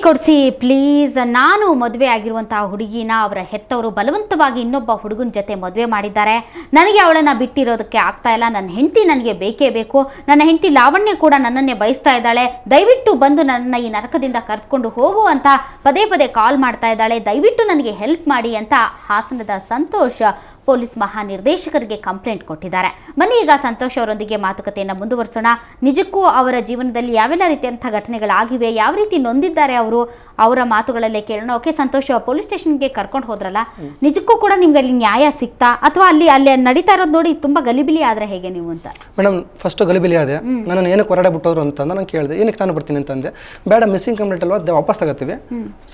ಕೊಡಿಸಿ ಪ್ಲೀಸ್. ನಾನು ಮದುವೆ ಆಗಿರುವಂತಹ ಹುಡುಗಿನ ಅವರ ಹೆತ್ತವರು ಬಲವಂತವಾಗಿ ಇನ್ನೊಬ್ಬ ಹುಡುಗನ ಜೊತೆ ಮದುವೆ ಮಾಡಿದ್ದಾರೆ. ನನಗೆ ಅವಳನ್ನು ಬಿಟ್ಟಿರೋದಕ್ಕೆ ಆಗ್ತಾ ಇಲ್ಲ. ನನ್ನ ಹೆಂಡತಿ ನನಗೆ ಬೇಕೇ ಬೇಕು. ನನ್ನ ಹೆಂಡತಿ ಲಾವಣ್ಯ ಕೂಡ ನನ್ನನ್ನೇ ಬಯಸ್ತಾ ಇದ್ದಾಳೆ. ದಯವಿಟ್ಟು ಬಂದು ನನ್ನ ಈ ನರಕದಿಂದ ಕರೆದುಕೊಂಡು ಹೋಗು ಅಂತ ಪದೇ ಪದೇ ಕಾಲ್ ಮಾಡ್ತಾ ಇದ್ದಾಳೆ. ದಯವಿಟ್ಟು ನನಗೆ ಹೆಲ್ಪ್ ಮಾಡಿ ಅಂತ ಹಾಸನದ ಸಂತೋಷ್ ಪೊಲೀಸ್ ಮಹಾನಿರ್ದೇಶಕರಿಗೆ ಕಂಪ್ಲೇಂಟ್ ಕೊಟ್ಟಿದ್ದಾರೆ. ಬನ್ನಿ ಈಗ ಸಂತೋಷ್ ಅವರೊಂದಿಗೆ ಮಾತುಕತೆಯನ್ನು ಮುಂದುವರಿಸೋಣ. ನಿಜಕ್ಕೂ ಅವರ ಜೀವನದಲ್ಲಿ ಯಾವೆಲ್ಲ ರೀತಿಯಂತಹ ಘಟನೆಗಳಾಗಿವೆ, ಯಾವ ರೀತಿ ನೊಂದಿದ್ದಾರೆ ಅವರು, ಅವರ ಮಾತುಗಳಲ್ಲೇ ಕೇಳೋಣ. ಓಕೆ ಸಂತೋಷ್, ಪೊಲೀಸ್ ಸ್ಟೇಷನ್ಗೆ ಕರ್ಕೊಂಡು ಹೋದ್ರಲ್ಲ, ನಿಜಕ್ಕೂ ಕೂಡ ನಿಮ್ಗೆ ಅಲ್ಲಿ ನ್ಯಾಯ ಸಿಕ್ತಾ ಅಥವಾ ಅಲ್ಲಿ ನಡೀತಾ ಇರೋದು ನೋಡಿ ತುಂಬಾ ಗಲಿಬಿಲಿ ಆದ್ರೆ ಹೇಗೆ ನೀವು ಅಂತ? ಮೇಡಮ್ ಫಸ್ಟ್ ಗಲಿಬಿಲಿ ಆದೆ. ನಾನು ಏನಕ್ಕೆ ಹೊರಡೆ ಬಿಟ್ಟೋದ್ರು ಅಂತ ನಾನು ಕೇಳಿದೆ. ಏನಕ್ಕೆ ನಾನು ಬರ್ತೀನಿ ಅಂತಂದೆ. ಬೇಡ ಮಿಸ್ಸಿಂಗ್ ಕಂಪ್ಲೇಂಟ್ ಅಲ್ವಾ, ವಾಪಸ್ ತಗೋತೀವಿ,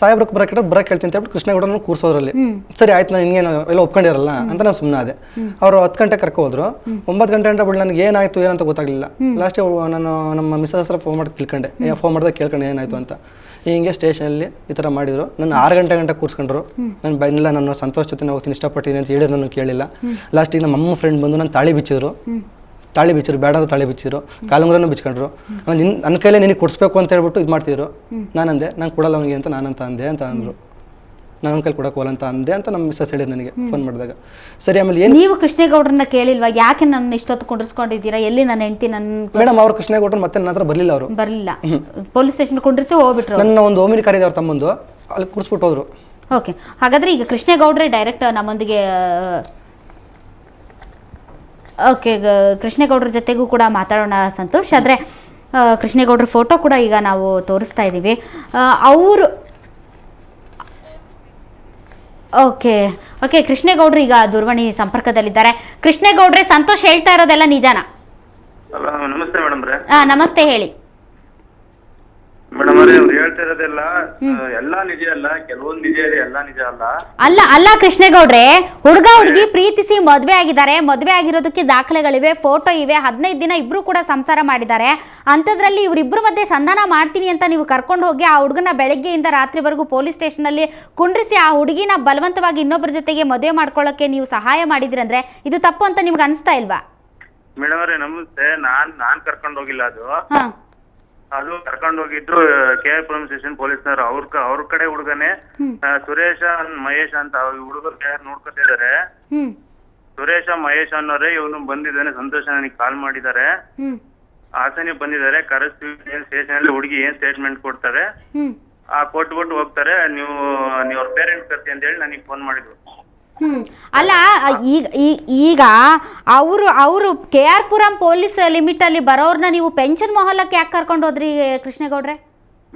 ಸಾಹೇಬ್ರಿಗೆ ಬರಕ್ಕೆ ಹೇಳ್ತೀನಿ ಅಂತ ಹೇಳ್ಬಿಟ್ಟು ಕೃಷ್ಣೇಗೌಡನ ಕೂರ್ಸೋದ್ರಲ್ಲಿ. ಸರಿ ಆಯ್ತು, ನಾನು ಇನ್ನೇನು ಎಲ್ಲ ಒಪ್ಕೊಂಡಿರಲ್ಲ ಅಂತ ನಾನು ಸುಮ್ಮನೆ ಅದೇ. ಅವರು 10 ಗಂಟೆ ಕರ್ಕೊ ಹೋದ್ರು. 9 ಗಂಟೆ ಗಂಟೆ ಬಿಟ್ಟು ನನಗೆ ಏನಾಯ್ತು ಏನಂತ ಗೊತ್ತಾಗ್ಲಿಲ್ಲ. ಲಾಸ್ಟ್ ನಾನು ನಮ್ಮ ಮಿಸ್ಸಸ್ ಹತ್ರ ಫೋನ್ ಮಾಡಿ ತಿಳ್ಕೊಂಡೆ, ಫೋನ್ ಮಾಡಿದಾಗ ಕೇಳ್ಕೊಂಡೆ ಏನಾಯ್ತು ಅಂತ. ಹಿಂಗೆ ಸ್ಟೇಷನಲ್ಲಿ ಈ ಥರ ಮಾಡಿದ್ರು. ನಾನು 6 ಗಂಟೆ ಕೂರ್ಸ್ಕೊಂಡ್ರು. ನಾನು ಬನ್ನಿಲ್ಲ, ನಾನು ಸಂತೋಷ್ ಜೊತೆ ಹೋಗ್ತೀನಿ, ಇಷ್ಟಪಡ್ತೀನಿ ಅಂತ ಹೇಳಿದ್ರು. ನಾನು ಕೇಳಿಲ್ಲ. ಲಾಸ್ಟಿಗೆ ನಮ್ಮ ಅಮ್ಮ ಫ್ರೆಂಡ್ ಬಂದು ನಾನು ತಾಳಿ ಬಿಚ್ಚಿದ್ರು, ಬೇಡಾದ್ರು ತಾಳಿ ಬಿಚ್ಚಿದ್ರು, ಕಾಲುಂಗ್ರನೂ ಬಿಚ್ಕೊಂಡ್ರು. ನನ್ನ ಕೈಲೇ ನಿನಗೆ ಕೊಡಿಸ್ಬೇಕು ಅಂತ ಹೇಳ್ಬಿಟ್ಟು ಇದು ಮಾಡ್ತಿದ್ರು. ನಾನಂದೆ ನಾನು ಕೊಡಲ್ಲ ಅವನಿಗೆ ಅಂತ ನಾನಂತ ಅಂದೆ ಅಂತ ಅಂದರು. ನಾನು ಕೈ ಕೊಡೋಕೋಲ್ಲ ಅಂತ ಅಂದೆ ಅಂತ ನಮ್ಮ ಮಿಸ್ಸಸ್ ಹೇಳಿ ನನಗೆ ಫೋನ್ ಮಾಡಿದಾಗ. ಸರಿ, ಆಮೇಲೆ ಏನು ನೀವು ಕೃಷ್ಣೇಗೌಡರನ್ನ ಕೇಳಿಲ್ವಾ? ಯಾಕೆ ನನ್ನ ಇಷ್ಟೊತ್ತು ಕುಂಡ್ರಿಸ್ಕೊಂಡಿದ್ದೀರಾ? ಎಲ್ಲಿ ನನ್ನ ಹೆಂಡತಿ? ಮೇಡಮ್ ಅವ್ರು ಕೃಷ್ಣೇಗೌಡರು ಮತ್ತೆ ನನ್ನ ಹತ್ರ ಬರಲಿಲ್ಲ. ಅವರು ಬರಲಿಲ್ಲ, ಪೊಲೀಸ್ ಸ್ಟೇಷನ್ ಕುಂಡ್ರಿಸಿ ಹೋಗ್ಬಿಟ್ರು. ನನ್ನ ಒಂದು ಓಮಿನಿ ಕರೀದೆ ಅವ್ರ ತಮ್ಮಂದು, ಅಲ್ಲಿ ಕೂರಿಸ್ಬಿಟ್ಟು ಹೋದ್ರು. ಓಕೆ, ಹಾಗಾದ್ರೆ ಈಗ ಕೃಷ್ಣೇಗೌಡ್ರೆ ಡೈರೆಕ್ಟ್ ನಮ್ಮೊಂದಿಗೆ ಕೃಷ್ಣೇಗೌಡರ ಜೊತೆಗೂ ಕೂಡ ಮಾತಾಡೋಣ ಸಂತೋಷ್. ಆದರೆ ಕೃಷ್ಣೇಗೌಡರ ಫೋಟೋ ಕೂಡ ಈಗ ನಾವು ತೋರಿಸ್ತಾ ಇದ್ದೀವಿ. ಅವರು ಓಕೆ ಕೃಷ್ಣೇಗೌಡರು ಈಗ ದೂರವಾಣಿ ಸಂಪರ್ಕದಲ್ಲಿದ್ದಾರೆ. ಕೃಷ್ಣೇಗೌಡ್ರೆ, ಸಂತೋಷ್ ಹೇಳ್ತಾ ಇರೋದೆಲ್ಲ ನಿಜಾನಾ? ನಮಸ್ತೆ ಮೇಡಮ್. ನಮಸ್ತೆ, ಹೇಳಿ ಮೇಡಮ್. ಅವ್ರು ಹೇಳ್ತಾ ಇರೋದೆಲ್ಲ ಎಲ್ಲಾ ನಿಜ ಅಲ್ಲ, ಕೆಲವೊಂದು ನಿಜ ಇದೆ, ಎಲ್ಲಾ ನಿಜ ಅಲ್ಲ. ಅಲ್ಲ ಕೃಷ್ಣೇಗೌಡ್ರೆ, ಹುಡುಗ ಹುಡುಗಿ ಪ್ರೀತಿಸಿ ಮದ್ವೆ ಆಗಿದ್ದಾರೆ. ಮದ್ವೆ ಆಗಿರೋದಕ್ಕೆ ದಾಖಲೆಗಳಿವೆ, ಫೋಟೋ ಇವೆ. 15 ದಿನ ಇಬ್ರು ಕೂಡ ಸಂಸಾರ ಮಾಡಿದ್ದಾರೆ. ಅಂಥದ್ರಲ್ಲಿ ಇವರಿಬ್ಬರ ಮಧ್ಯೆ ಸಂಧಾನ ಮಾಡ್ತೀನಿ ಅಂತ ನೀವು ಕರ್ಕೊಂಡು ಹೋಗಿ ಆ ಹುಡುಗನ ಬೆಳಗ್ಗೆಯಿಂದ ರಾತ್ರಿವರೆಗೂ ಪೊಲೀಸ್ ಸ್ಟೇಷನ್ ಅಲ್ಲಿ ಕುಂಡ್ರಿಸಿ ಆ ಹುಡುಗಿನ ಬಲವಂತವಾಗಿ ಇನ್ನೊಬ್ಬರ ಜೊತೆಗೆ ಮದುವೆ ಮಾಡ್ಕೊಳ್ಳೋಕೆ ನೀವು ಸಹಾಯ ಮಾಡಿದ್ರಂದ್ರೆ ಇದು ತಪ್ಪು ಅಂತ ನಿಮ್ಗೆ ಅನಿಸ್ತಾ ಇಲ್ವಾ? ಮೇಡಮ್ ಅವರೇ ನಮಸ್ತೆ. ನಾನ್ ಕರ್ಕೊಂಡು ಹೋಗಿಲ್ಲ. ಅದು ಕರ್ಕೊಂಡು ಹೋಗಿದ್ದು KR ಸ್ಟೇಷನ್ ಪೊಲೀಸ್ನವರು. ಅವ್ರ ಕಡೆ ಹುಡುಗನೇ ಸುರೇಶ ಮಹೇಶ್ ಅಂತ ಹುಡುಗರು ನೋಡ್ಕೊತಿದ್ದಾರೆ. ಸುರೇಶ ಮಹೇಶ್ ಅನ್ನೋರೇ ಇವನು ಬಂದಿದ್ದಾನೆ. ಸಂತೋಷ ನನಗೆ ಕಾಲ್ ಮಾಡಿದ್ದಾರೆ, ಹಾಸನಿಗೆ ಬಂದಿದ್ದಾರೆ. ಕರೆಸ್ತೀವಿ ಸ್ಟೇಷನ್ ಅಲ್ಲಿ. ಹುಡುಗಿ ಏನ್ ಸ್ಟೇಟ್ಮೆಂಟ್ ಕೊಡ್ತಾರೆ ಕೊಟ್ಬಿಟ್ಟು ಹೋಗ್ತಾರೆ. ನೀವು ಅವ್ರ ಪೇರೆಂಟ್ ಕರ್ತಿ ಅಂತ ಹೇಳಿ ನನಗೆ ಫೋನ್ ಮಾಡಿದ್ರು. ಅಲ್ಲ, ಈಗ ಅವರು KR ಪುರಂ ಪೊಲೀಸ್ ಲಿಮಿಟ್ ಅಲ್ಲಿ ಬರೋರ್ನ ನೀವು ಪೆನ್ಷನ್ ಮೊಹಲ್ಲಕ್ಕೆ ಯಾಕೆ ಕರ್ಕೊಂಡು ಹೋದ್ರಿ ಕೃಷ್ಣೇಗೌಡ್ರೆ?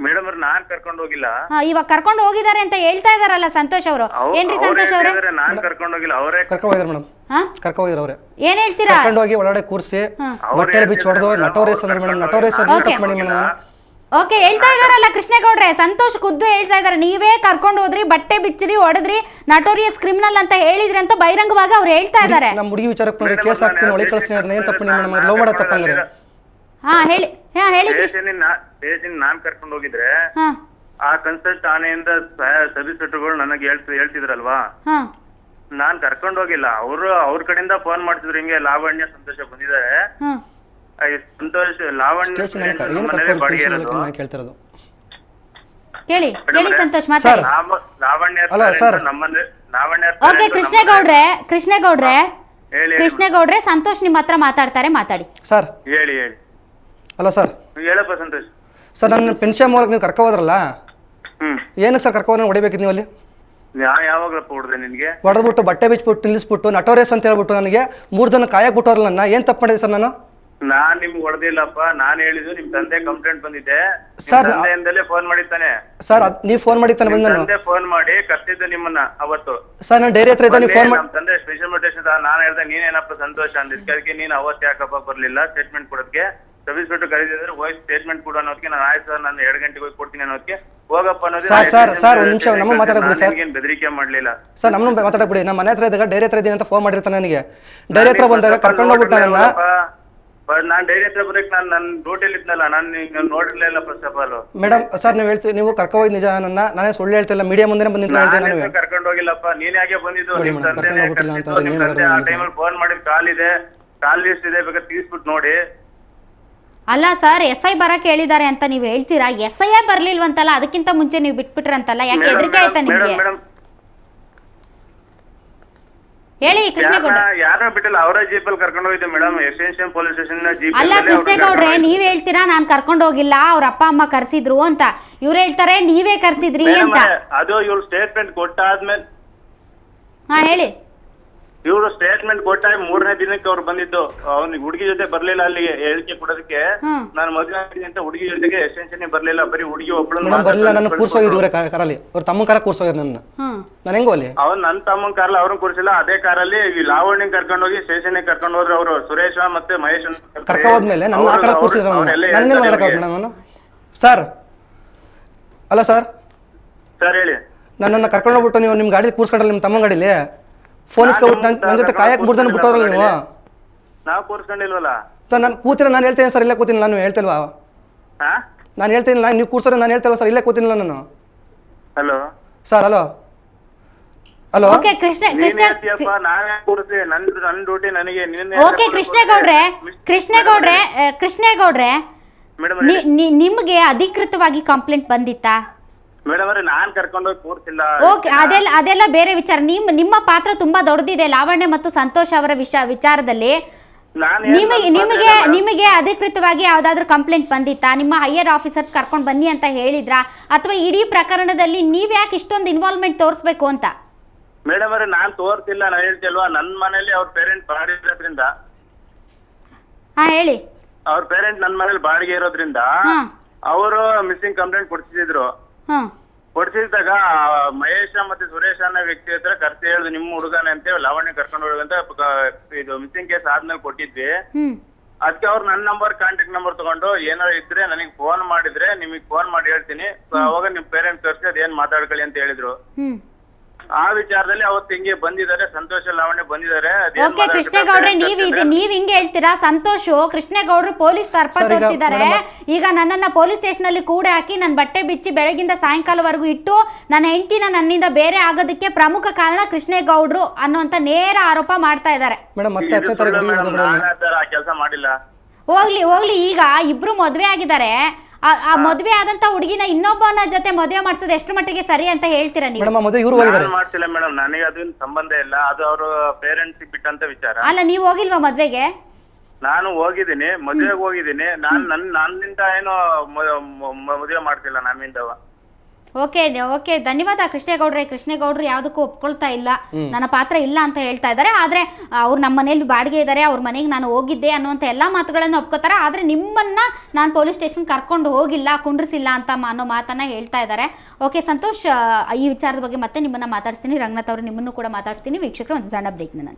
ಮೇಡಮ್ ಅವ್ರು ನಾನ್ ಕರ್ಕೊಂಡು ಹೋಗಿಲ್ಲ. ಇವಾಗ ಕರ್ಕೊಂಡು ಹೋಗಿದ್ದಾರೆ ಅಂತ ಹೇಳ್ತಾ ಇದಾರಲ್ಲ ಸಂತೋಷ್ ಅವರು. ಏನ್ರಿ ಸಂತೋಷ್ ಅವರೇ? ನಾನ್ ಕರ್ಕೊಂಡು ಹೋಗಿಲ್ಲ, ಅವರೇ ಕರ್ಕೊಂಡು ಹೋಗಿದ್ರು ಮೇಡಮ್. ಕರ್ಕೊಂಡು ಹೋಗಿದ್ರು ಅವರೇ. ಏನ್ ಹೇಳ್ತೀರಾ? ಕರ್ಕೊಂಡು ಹೋಗಿ ಒಳಗಡೆ ಕೂರಿಸಿ ಬಟ್ಟೆ ಬಿಚ್ಚಿ ಹೊಡೆದು ನಟೋರೇಸ್ ಅಂದ್ರೆ ಮೇಡಮ್, ನಟೋರೇಸ್ ಮಾಡಿ ಮೇಡಮ್. ಓಕೆ, ಹೇಳ್ತಾ ಇದಾರಲ್ಲ ಕೃಷ್ಣೇಗೌಡ್ರೆ, ಸಂತೋಷ್ ಖುದ್ದು ಹೇಳ್ತಾ ಇದಾರೆ, ನೀವೇ ಕರ್ಕೊಂಡು ಹೋದ್ರಿ, ಬಟ್ಟೆ ಬಿಚ್ಚಿರಿ, ಹೊಡೆದ್ರಿ, ನಟೋರಿಯಸ್ ಕ್ರಿಮಿನಲ್ ಅಂತ ಹೇಳಿದ್ರಿ ಅಂತ ಬಹಿರಂಗವಾಗಿ ಅವ್ರು ಹೇಳ್ತಾ ಇದಾರೆ. ನಮ್ಮ ಹುಡುಗಿ ವಿಚಾರಕ್ಕೆ ಬಂದ್ರೆ ಕೇಸ್ ಹಾಕ್ತೀನಿ, ಒಳಗೆ ಕಳಿಸ್ತೀನಿ. ಏನ್ ತಪ್ಪು ಮೇಡಮ್? ಲವ್ ಮಾಡೋ ತಪ್ಪಂದ್ರೆ ಹೇಳಿ ನಾನ್ ಕರ್ಕೊಂಡು ಹೋಗಿದ್ರೆ ಆ ಕನ್ಸಲ್ಟ್ ಆನೆಯಿಂದ ಸಬ್ಇನ್ಸ್ಪೆಕ್ಟರ್ಗಳು ನನಗೆ ಹೇಳ್ತಿದ್ರಲ್ವಾ, ನಾನ್ ಕರ್ಕೊಂಡು ಹೋಗಿಲ್ಲ. ಅವ್ರ ಕಡೆಯಿಂದ ಫೋನ್ ಮಾಡ್ತಿದ್ರು, ಹಿಂಗೆ ಲಾವಣ್ಯ ಸಂತೋಷ ಬಂದಿದ್ದಾರೆ. ಸಂತೋಷ್ ಲಾವಣ್ಯ ಕೃಷ್ಣೇಗೌಡ್ರೆ ಸಂತೋಷ್ ನಿಮ್ಮ ಹತ್ರ ಮಾತಾಡ್ತಾರೆ, ಮಾತಾಡಿ ಸರ್. ಹೇಳಿ. Hello sir. ಹೇಳಪ್ಪ ಸಂತೋಷ್. ಸರ್, ನನ್ನ ಪೆನ್ಷನ್ ಮೂಲಕ ನೀವು ಕರ್ಕೊ ಹೋದ್ರಲ್ಲ, ಏನಕ್ಕೆ ಸರ್ ಕರ್ಕೊ ಹೋದ್ರೆ ಹೊಡಿಬೇಕಿತ್ತು ನೀವು ಅಲ್ಲಿ? ಯಾವಾಗ್ಲಪ್ಪ ಹೊಡೆದೆ ನಿನ್ಗೆ? ಹೊಡೆದ್ಬಿಟ್ಟು ಬಟ್ಟೆ ಬಿಚ್ಬಿಟ್ಟು ನಿಲ್ಲಿಸ್ಬಿಟ್ಟು ನಟೋರೇಸ್ ಅಂತ ಹೇಳ್ಬಿಟ್ಟು ನನಗೆ 3 ಜನ ಕಾಯಕ್ ಬಿಟ್ಟವ್ರಲ್ಲ. ನನ್ನ ಏನ್ ತಪ್ಪು ಮಾಡಿದೆ ಸರ್ ನಾನು? ನಾನ್ ನಿಮ್ಗೆ ಹೊಡೆದಿಲ್ಲಪ್ಪ. ನಾನ್ ಹೇಳಿದ್ದು ನಿಮ್ ತಂದೆ ಕಂಪ್ಲೇಂಟ್ ಬಂದಿದೆ ಸರ್. ತಂದೆಯಿಂದಲೇ ಫೋನ್ ಮಾಡಿದ್ದಾನೆ ಸರ್. ನೀವು ಫೋನ್ ಮಾಡಿದ್ದಾನೆ ಬಂದ ತಂದೆ ಫೋನ್ ಮಾಡಿ ಕರ್ತಿದ್ದು ನಿಮ್ಮನ್ನ ಅವತ್ತು. ಸರ್, ನಾನು ಡೈರಿ ಹತ್ರ ಇದ್ದ ನೀವು ಫೋನ್ ಮಾಡಿ ತಂದೆ ಸ್ಪೆಷಲ್ ಮೆಡಿಟೇಷನ್ ನಾನು ಹೇಳ್ದೆ, ನೀನೇನಪ್ಪ ಸಂತೋಷ ಅಂದಿದ್ಕೆ ಅದಕ್ಕೆ ನೀನ್ ಅವತ್ತು ಯಾಕಪ್ಪ ಬರ್ಲಿಲ್ಲ ಸ್ಟೇಟ್ಮೆಂಟ್ ಕೊಡೋದಕ್ಕೆ? ಸಬ್ಇನ್ಸ್ಪೆಕ್ಟರ್ ಕರೀದಿದ್ರೆ ಹೋಗಿ ಸ್ಟೇಟ್ಮೆಂಟ್ ಕೊಡು ಅನ್ನೋದಕ್ಕೆ ನಾನು ಆಯ್ತು ಸರ್, ನಾನು 2 ಗಂಟೆಗೆ ಹೋಗಿ ಕೊಡ್ತೀನಿ ಅನ್ನೋದಕ್ಕೆ ಹೋಗಪ್ಪ ಅನ್ನೋದು. ಸರ್ ಒಂದ್ ನಿಮಿಷ ನಮ್ಮ ಮಾತಾಡಬಿಡಿ ಸರ್. ಬೆದರಿಕೆ ಮಾಡ್ಲಿಲ್ಲ ಸರ್, ನಮ್ಮನ್ನು ಮಾತಾಡಬಿಡಿ. ನಮ್ಮ ಮನೆ ಹತ್ರ ಇದ್ದಾಗ ಡೈರಿ ಹತ್ರ ಇದ್ದೀನಿ ಅಂತ ಫೋನ್ ಮಾಡಿರ್ತಾನೆ ನನಗೆ. ಡೈರಿ ಹತ್ರ ಬಂದಾಗ ಕರ್ಕೊಂಡು ಹೋಗ್ಬಿಟ್ಟು ನನ್ನ ನಾನ್ ಡೈರಿ ಹತ್ರ ಬರಕ್ ನಾನು ಡ್ಯೂಟಿಯಲ್ಲಿ ಇದ್ನಲ್ಲ, ನಾನು ನೋಡಿರ್ಲಿಲ್ಲ first of all. Madam sir, ನೀವು ಹೇಳ್ತೀವಿ, ನೀವು ಕರ್ಕೊಂಡು ಹೋಗಿ ನಿಜ ನಾನೇ ಸುಳ್ಳು ಹೇಳ್ತಿಲ್ಲ, ಮೀಡಿಯಾ ಮುಂದೆ ಬಂದಿದ್ದು ಹೇಳ್ತೀನಿ. ನಾನು ಕರ್ಕೊಂಡು ಹೋಗಿಲ್ಲಪ್ಪ, ನೀನ್ ಯಾಕೆ ಬಂದಿದ್ದು? ಆ ಟೈಮಲ್ಲಿ ಫೋನ್ ಮಾಡಿ ಕಾಲ್ ಇದೆ, ಕಾಲ್ ಲಿಸ್ಟ್ ಇದೆ, ಬೇಕಾದ್ರೆ ತೀಸ್ಬಿಟ್ಟು ನೋಡಿ. ಅಲ್ಲ ಸರ್ SI ಬರಕ್ಕೆ ಹೇಳಿದ್ದಾರೆ ಅಂತ ನೀವು ಹೇಳ್ತೀರಾ, SI ಬರ್ಲಿಲ್ವಂತಲ್ಲ, ಅದಕ್ಕಿಂತ ಮುಂಚೆ ನೀವು ಬಿಟ್ಬಿಟ್ರಂತಲ್ಲ, ಯಾಕೆ ಹೆದರಿಕೆ ಆಯ್ತಾ ನಿಮ್ಗೆ? ಹೇಳಿ ಕೃಷ್ಣೇಗೌಡ್ರೆ. ಯಾರನ್ನ ಬಿಟ್ಟಿಲ್ಲ, ಅವರೇ ಜೀಪಲ್ಲಿ ಕರ್ಕೊಂಡು ಹೋಗಿದ್ದೆ madam, extension police station jeep. ಅಲ್ಲ ಕೃಷ್ಣೇಗೌಡ್ರೆ, ನೀವ್ ಹೇಳ್ತೀರಾ ನಾನ್ ಕರ್ಕೊಂಡು ಹೋಗಿಲ್ಲ, ಅವ್ರ ಅಪ್ಪ ಅಮ್ಮ ಕರ್ಸಿದ್ರು ಅಂತ, ಇವ್ರು ಹೇಳ್ತಾರೆ ನೀವೇ ಕರ್ಸಿದ್ರಿ ಅಂತ. ಅದು ಇವ್ರು ಸ್ಟೇಟ್ಮೆಂಟ್ ಕೊಟ್ಟಾದ್ಮೇಲೆ, ಹಾ ಹೇಳಿ. ಇವ್ರು ಸ್ಟೇಟ್ಮೆಂಟ್ ಕೊಟ್ಟಾಗ 3ನೇ ದಿನಕ್ಕೆ ಅವ್ರು ಬಂದಿದ್ದು, ಅವ್ನಿಗೆ ಹುಡುಗಿ ಜೊತೆ ಬರ್ಲಿಲ್ಲ ಅಲ್ಲಿಗೆ ಹೇಳಿಕೆ ಕೊಡೋದಕ್ಕೆ. ನಾನು ಮದುವೆ ಆಗಿದ್ದೀನಿ ಅಂತ ಹುಡುಗಿ ಜೊತೆಗೆ ಎಕ್ಸ್ಟೆನ್ಷನ್ ಬರ್ಲಿಲ್ಲ, ಬರೀ ಹುಡುಗಿ ಒಬ್ಬಳು ಬರ್ಲಿಲ್ಲ. ನನ್ನ ಕೂರ್ಸೋಗಿದ್ರು ಇವರೇ ಕಾರಲ್ಲಿ, ಅವ್ರ ತಮ್ಮ ಕಾರ ಕೂರ್ಸೋಗಿದ್ರು ನನ್ನ. ನಾನು ಹೆಂಗೋ ಅಲ್ಲಿ ಅವ್ನು ನನ್ನ ತಮ್ಮನ ಕಾರಲ್ಲಿ ಅವ್ರನ್ನ ಕೂರಿಸಿಲ್ಲ, ಅದೇ ಕಾರಲ್ಲಿ ಲಾವಣ್ಯ ಕರ್ಕೊಂಡು ಹೋಗಿ ಸ್ಟೇಷನ್ ಕರ್ಕೊಂಡು ಹೋದ್ರು ಅವರು, ಸುರೇಶ ಮತ್ತೆ ಮಹೇಶ್ ಕರ್ಕ ಹೋದ್ಮೇಲೆ ನನ್ನ ಆ ಕಾರ ಕೂರ್ಸಿದ್ರು. ನನಗೆ ಮಾಡಕ್ಕಾಗ ನಾನು ಸರ್? ಅಲ್ಲ ಸರ್ ಹೇಳಿ. ನನ್ನನ್ನು ಕರ್ಕೊಂಡು ಹೋಗ್ಬಿಟ್ಟು ನೀವು ನಿಮ್ಮ ಗಾಡಿ ಕೂರ್ಸ್ಕೊಂಡ್ರಲ್ಲ, ನಿಮ್ಮ ತಮ್ಮ ಗಾಡಿಲಿ ಫೋನ್ ಇಸ್ಕೊಬಿಟ್ಟು ನನ್ನ ಜೊತೆ ಕಾಯಕ್ 3 ಜನ ಬಿಟ್ಟೋರಲ್ಲ ನೀವು. ನಾವು ಕೂರ್ಸ್ಕೊಂಡಿಲ್ವಲ್ಲ ಸರ್. ನಾನು ಕೂತಿರ ನಾನು ಹೇಳ್ತೇನೆ ಸರ್, ಇಲ್ಲೇ ಕೂತಿಲ್ಲ ನಾನು ಹೇಳ್ತಿಲ್ವಾ? ನಾನು ಹೇಳ್ತೀನಿ, ನೀವು ಕೂರ್ಸೋರೆ ನಾನು ಹೇಳ್ತಿಲ್ವಾ ಸರ್, ಇಲ್ಲೇ ಕೂತಿಲ್ಲ ನಾನು. Hello sir. Hello hello. Okay ಕೃಷ್ಣೇಗೌಡ್ರೆ, ನಿಮ್ಗೆ ಅಧಿಕೃತವಾಗಿ ಕಂಪ್ಲೇಂಟ್ ಬಂದಿತ್ತಾ? ಮೇಡಮ್ ಅವ್ರೆ, ನಾನ್ ಕರ್ಕೊಂಡು ಹೋಗಿ ಕೂರ್ಸಿಲ್ಲ. ಓಕೆ, ಅದೆಲ್ಲ ಬೇರೆ ವಿಚಾರ. ನಿಮ್ಮ ಪಾತ್ರ ತುಂಬಾ ದೊಡ್ಡದಿದೆ ಲಾವಣ್ಯ ಮತ್ತು ಸಂತೋಷ್ ಅವರ ವಿಚಾರದಲ್ಲಿ. ನಿಮಗೆ ಅಧಿಕೃತವಾಗಿ ಯಾವ್ದಾದ್ರು ಕಂಪ್ಲೇಂಟ್ ಬಂದಿತ್ತಾ? ನಿಮ್ಮ ಹೈಯರ್ ಆಫೀಸರ್ಸ್ ಕರ್ಕೊಂಡು ಬನ್ನಿ ಅಂತ ಹೇಳಿದ್ರಾ, ಅಥವಾ ಇಡೀ ಪ್ರಕರಣದಲ್ಲಿ ನೀವ್ ಯಾಕೆ ಇಷ್ಟೊಂದು ಇನ್ವಾಲ್ವ್ಮೆಂಟ್ ತೋರಿಸ್ಬೇಕು ಅಂತ? ಮೇಡಮ್ ಅವ್ರೆ, ನಾನ್ ತೋರ್ಸಿಲ್ಲ, ನಾನು ಹೇಳ್ತಿಲ್ವಾ, ನನ್ ಮನೇಲಿ ಅವ್ರ ಪೇರೆಂಟ್ ಬಾಡಿಗೆ ಇರೋದ್ರಿಂದ. ಹಾ ಹೇಳಿ. ಅವ್ರ ಪೇರೆಂಟ್ ನನ್ ಮನೇಲಿ ಬಾಡಿಗೆ ಇರೋದ್ರಿಂದ ಅವರು ಮಿಸ್ಸಿಂಗ್ ಕಂಪ್ಲೇಂಟ್ ಕೊಡ್ಸಿದ್ರು. ಕೊಡ್ಸಿದಾಗ ಮಹೇಶ ಮತ್ತೆ ಸುರೇಶ್ ಅನ್ನೋ ವ್ಯಕ್ತಿ ಹತ್ರ ಕರ್ಸಿ ಹೇಳಿದ್ರು, ನಿಮ್ಮ ಹುಡುಗನೇ ಅಂತ ಲಾವಣ್ಯ ಕರ್ಕೊಂಡು ಹೋಗಂತ ಇದು ಮಿಸ್ಸಿಂಗ್ ಕೇಸ್ ಆದ್ಮೇಲೆ ಕೊಟ್ಟಿದ್ವಿ. ಅದಕ್ಕೆ ಅವ್ರು ನನ್ನ ಕಾಂಟ್ಯಾಕ್ಟ್ ನಂಬರ್ ತಗೊಂಡು ಏನಾದ್ರು ಇದ್ರೆ ನನಗೆ ಫೋನ್ ಮಾಡಿದ್ರೆ ನಿಮಗೆ ಫೋನ್ ಮಾಡಿ ಹೇಳ್ತೀನಿ, ಅವಾಗ ನಿಮ್ ಪೇರೆಂಟ್ಸ್ ಕರ್ಸಿ ಅದೇನ್ ಮಾತಾಡ್ಕೊಳ್ಳಿ ಅಂತ ಹೇಳಿದ್ರು. ಆ ವಿಚಾರದಲ್ಲಿ ಅವತ್ತು ಹಿಂಗೆ ಬಂದಿದ್ದಾರೆ, ಸಂತೋಷ ಲಾವಣ್ಯ ಬಂದಿದ್ದಾರೆ. ಓಕೆ ಕೃಷ್ಣೇಗೌಡ್ರೆ, ನೀವ್ ಹಿಂಗೆ ಹೇಳ್ತೀರಾ? ಸಂತೋಷ್ ಕೃಷ್ಣೇಗೌಡ್ರು ಪೊಲೀಸ್ ತರ್ಪ ತೋರಿಸಿದ್ದಾರೆ. ಈಗ ನನ್ನನ್ನ ಪೊಲೀಸ್ ಸ್ಟೇಷನ್ ಅಲ್ಲಿ ಕೂಡ ಹಾಕಿ ನನ್ನ ಬಟ್ಟೆ ಬಿಚ್ಚಿ ಬೆಳಗಿಂದ ಸಾಯಂಕಾಲವರೆಗೂ ಇಟ್ಟು ನನ್ನ ಹೆಂಡತಿನ ನನ್ನಿಂದ ಬೇರೆ ಆಗೋದಕ್ಕೆ ಪ್ರಮುಖ ಕಾರಣ ಕೃಷ್ಣೇಗೌಡ್ರು ಅನ್ನುವಂತ ನೇರ ಆರೋಪ ಮಾಡ್ತಾ ಇದ್ದಾರೆ. ಕೆಲಸ ಮಾಡಿಲ್ಲ. ಹೋಗ್ಲಿ, ಈಗ ಇಬ್ರು ಮದ್ವೆ ಆಗಿದ್ದಾರೆ. ಆ ಮದ್ವೆ ಆದಂತ ಹುಡುಗಿನ ಇನ್ನೊಬ್ಬನ ಜೊತೆ ಮದ್ವೆ ಮಾಡ್ಸೋದು ಎಷ್ಟು ಮಟ್ಟಿಗೆ ಸರಿ ಅಂತ ಹೇಳ್ತೀರಾ ನೀವು? ಮಾಡ್ತಿಲ್ಲ ಮೇಡಮ್, ನನಗೆ ಅದನ್ನ ಸಂಬಂಧ ಇಲ್ಲ, ಅದು ಅವರು ಪೇರೆಂಟ್ಸ್ ಬಿಟ್ಟಂತ ವಿಚಾರ. ಅಲ್ಲ, ನೀವು ಹೋಗಿಲ್ವಾ ಮದ್ವೆಗೆ? ನಾನು ಹೋಗಿದ್ದೀನಿ, ಮದ್ವೆಗೆ ಹೋಗಿದ್ದೀನಿ. ನನ್ನಿಂದ ಏನು ಮದುವೆ ಮಾಡ್ತಿಲ್ಲ ನಮ್ಮಿಂದವ. ಓಕೆ ಧನ್ಯವಾದ ಕೃಷ್ಣೇಗೌಡ್ರು ಯಾವುದಕ್ಕೂ ಒಪ್ಕೊಳ್ತಾ ಇಲ್ಲ, ನನ್ನ ಪಾತ್ರ ಇಲ್ಲ ಅಂತ ಹೇಳ್ತಾ ಇದ್ದಾರೆ. ಆದ್ರೆ ಅವ್ರು ನಮ್ಮ ಮನೇಲಿ ಬಾಡಿಗೆ ಇದ್ದಾರೆ, ಅವ್ರ ಮನೆಗೆ ನಾನು ಹೋಗಿದ್ದೆ ಅನ್ನುವಂಥ ಎಲ್ಲಾ ಮಾತುಗಳನ್ನು ಒಪ್ಕೋತಾರೆ. ಆದ್ರೆ ನಿಮ್ಮನ್ನ ನಾನು ಪೊಲೀಸ್ ಸ್ಟೇಷನ್ ಕರ್ಕೊಂಡು ಹೋಗಿಲ್ಲ, ಕುಂಡ್ರಿಸಿಲ್ಲ ಅಂತ ಅನ್ನೋ ಮಾತನ್ನ ಹೇಳ್ತಾ ಇದ್ದಾರೆ. ಓಕೆ ಸಂತೋಷ್, ಈ ವಿಚಾರದ ಬಗ್ಗೆ ಮತ್ತೆ ನಿಮ್ಮನ್ನ ಮಾತಾಡ್ತೀನಿ. ರಂಗನಾಥ್ ಅವರು ನಿಮ್ಮನ್ನು ಕೂಡ ಮಾತಾಡ್ತೀನಿ. ವೀಕ್ಷಕರು ಒಂದು ಸಣ್ಣ ಬ್ರೇಕ್ ನಂತರ.